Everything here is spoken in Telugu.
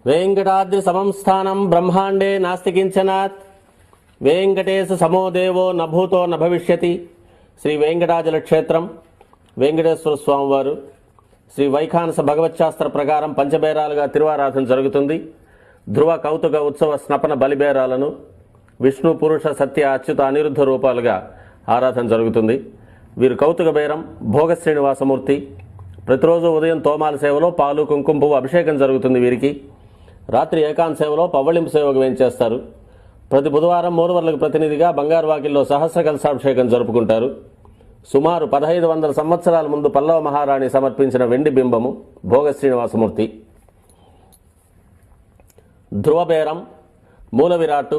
వెంకటాద్రి సమం స్థానం బ్రహ్మాండే నాస్తి కించనాత్ వెంకటేశ సమో దేవో నభూతో నభవిష్యతి. శ్రీ వెంకటాచల క్షేత్రం వెంకటేశ్వర స్వామివారు శ్రీ వైఖానస భగవచ్శాస్త్ర ప్రకారం పంచబేరాలుగా తిరువారాధన జరుగుతుంది. ధ్రువ కౌతుక ఉత్సవ స్నపన బలిబేరాలను విష్ణు పురుష సత్య అచ్యుత అనిరుద్ధ రూపాలుగా ఆరాధన జరుగుతుంది. వీరు కౌతుక బేరం భోగ శ్రీనివాసమూర్తి. ప్రతిరోజు ఉదయం తోమాల సేవలో పాలు కుంకుమ పువ్వు అభిషేకం జరుగుతుంది వీరికి. రాత్రి ఏకాంత సేవలో పవ్వళింపు సేవకు వేయించేస్తారు. ప్రతి బుధవారం మూలవర్లకు ప్రతినిధిగా బంగారు వాకిల్లో సహస్ర కలశాభిషేకం జరుపుకుంటారు. సుమారు 1500 సంవత్సరాల ముందు పల్లవ మహారాణి సమర్పించిన వెండి బింబము భోగ శ్రీనివాసమూర్తి. ధ్రువబేరం మూల విరాట్టు